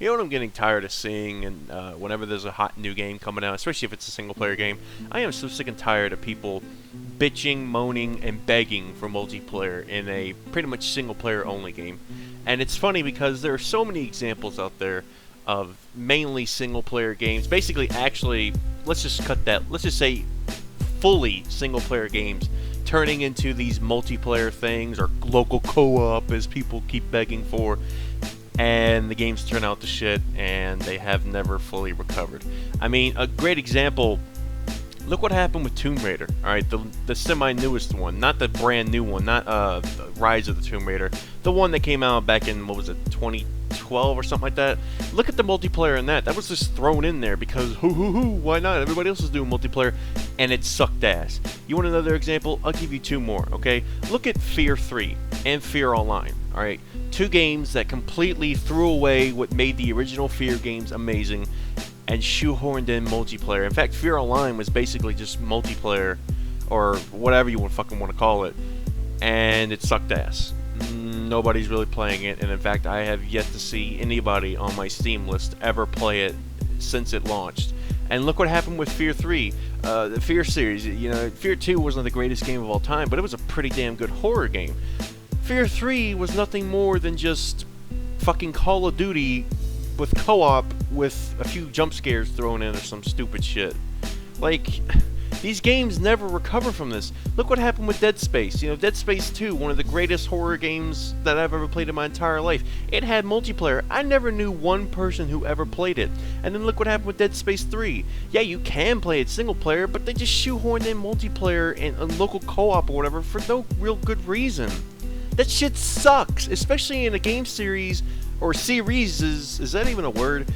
You know what I'm getting tired of seeing, and whenever there's a hot new game coming out, especially if it's a single-player game, I am so sick and tired of people bitching, moaning, and begging for multiplayer in a pretty much single-player only game. And it's funny because there are so many examples out there of mainly single-player games. Basically, actually, let's just cut that. Let's just say fully single-player games turning into these multiplayer things or local co-op as people keep begging for, and the games turn out to shit and they have never fully recovered. I mean, a great example, look what happened with Tomb Raider. Alright, the semi-newest one, not the brand new one, not Rise of the Tomb Raider, the one that came out back in, what was it, 2012 or something like that. Look at the multiplayer in that. That was just thrown in there because why not? Everybody else is doing multiplayer, and it sucked ass. You want another example? I'll give you two more, okay? Look at Fear 3 and Fear Online, alright? Two games that completely threw away what made the original Fear games amazing and shoehorned in multiplayer. In fact, Fear Online was basically just multiplayer, or whatever you fucking want to call it, and it sucked ass. Nobody's really playing it, and in fact, I have yet to see anybody on my Steam list ever play it since it launched. And look what happened with Fear 3, the Fear series. You know, Fear 2 wasn't the greatest game of all time, but it was a pretty damn good horror game. Fear 3 was nothing more than just fucking Call of Duty with co-op with a few jump scares thrown in or some stupid shit. Like, these games never recover from this. Look what happened with Dead Space. You know, Dead Space 2, one of the greatest horror games that I've ever played in my entire life. It had multiplayer. I never knew one person who ever played it. And then look what happened with Dead Space 3. Yeah, you can play it single player, but they just shoehorned in multiplayer and local co-op or whatever for no real good reason. That shit sucks, especially in a game series, or series, is that even a word?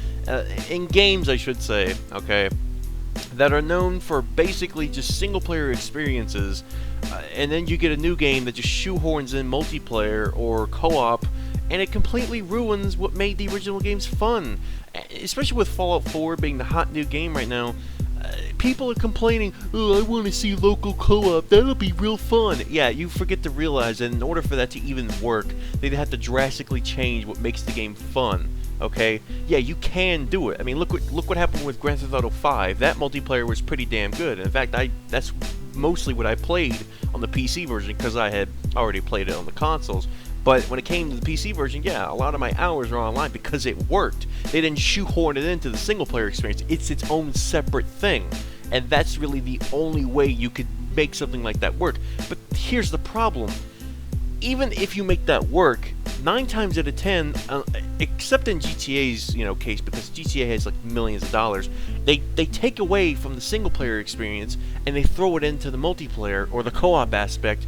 In games, I should say, okay, that are known for basically just single-player experiences, and then you get a new game that just shoehorns in multiplayer or co-op, and it completely ruins what made the original games fun. Especially with Fallout 4 being the hot new game right now, people are complaining, oh, I want to see local co-op, that'll be real fun. Yeah, you forget to realize that in order for that to even work, they'd have to drastically change what makes the game fun. Okay? Yeah, you can do it. I mean, look what happened with Grand Theft Auto 5. That multiplayer was pretty damn good. In fact, that's mostly what I played on the PC version because I had already played it on the consoles. But when it came to the PC version, yeah, a lot of my hours were online because it worked. They didn't shoehorn it into the single-player experience. It's its own separate thing. And that's really the only way you could make something like that work. But here's the problem. Even if you make that work, 9 times out of 10, except in GTA's case, because GTA has like millions of dollars, they take away from the single-player experience and they throw it into the multiplayer or the co-op aspect.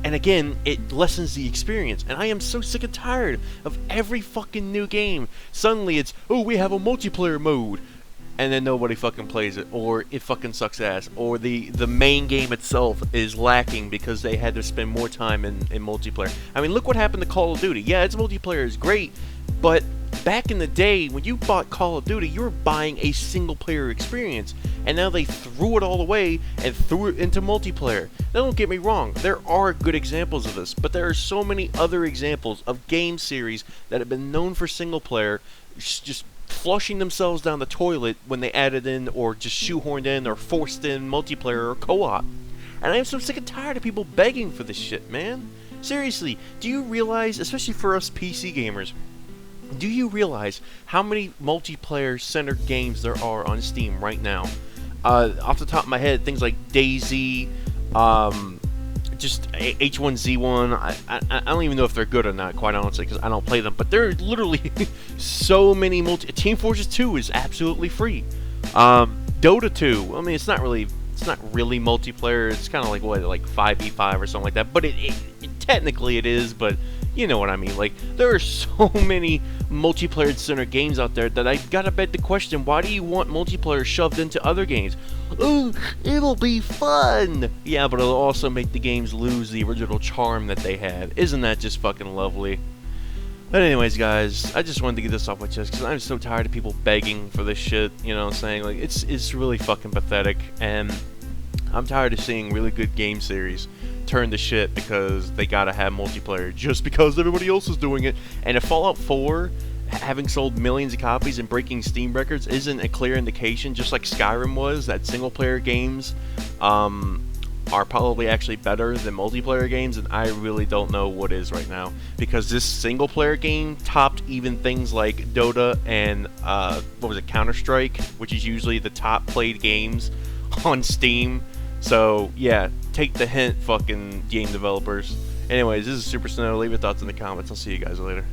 And again, it lessens the experience. And I am so sick and tired of every fucking new game. Suddenly it's, oh, we have a multiplayer mode. And then nobody fucking plays it. Or it fucking sucks ass. Or the main game itself is lacking because they had to spend more time in multiplayer. I mean, look what happened to Call of Duty. Yeah, its multiplayer is great. But back in the day, when you bought Call of Duty, you were buying a single-player experience. And now they threw it all away and threw it into multiplayer. Now, don't get me wrong, there are good examples of this, but there are so many other examples of game series that have been known for single-player just flushing themselves down the toilet when they added in or just shoehorned in or forced in multiplayer or co-op. And I am so sick and tired of people begging for this shit, man. Seriously, do you realize, especially for us PC gamers, do you realize how many multiplayer-centered games there are on Steam right now? Off the top of my head, things like DayZ, just H1Z1. I don't even know if they're good or not, quite honestly, because I don't play them. But there are literally so many Team Fortress 2 is absolutely free. Dota 2. I mean, it's not really multiplayer. It's kind of like like 5v5 or something like that. But it technically it is. But you know what I mean. Like, there are so many multiplayer-centered games out there that I gotta beg the question, why do you want multiplayer shoved into other games? Oh, it'll be fun! Yeah, but it'll also make the games lose the original charm that they had. Isn't that just fucking lovely? But anyways, guys, I just wanted to get this off my chest because I'm so tired of people begging for this shit, you know what I'm saying? Like, it's really fucking pathetic, and I'm tired of seeing really good game series turn to shit because they gotta have multiplayer just because everybody else is doing it. And if Fallout 4 having sold millions of copies and breaking Steam records isn't a clear indication, just like Skyrim was, that single-player games are probably actually better than multiplayer games, and I really don't know what is right now, because this single-player game topped even things like Dota and Counter-Strike, which is usually the top-played games on Steam. So yeah, take the hint, fucking game developers. Anyways, this is Super Snow. Leave your thoughts in the comments. I'll see you guys later.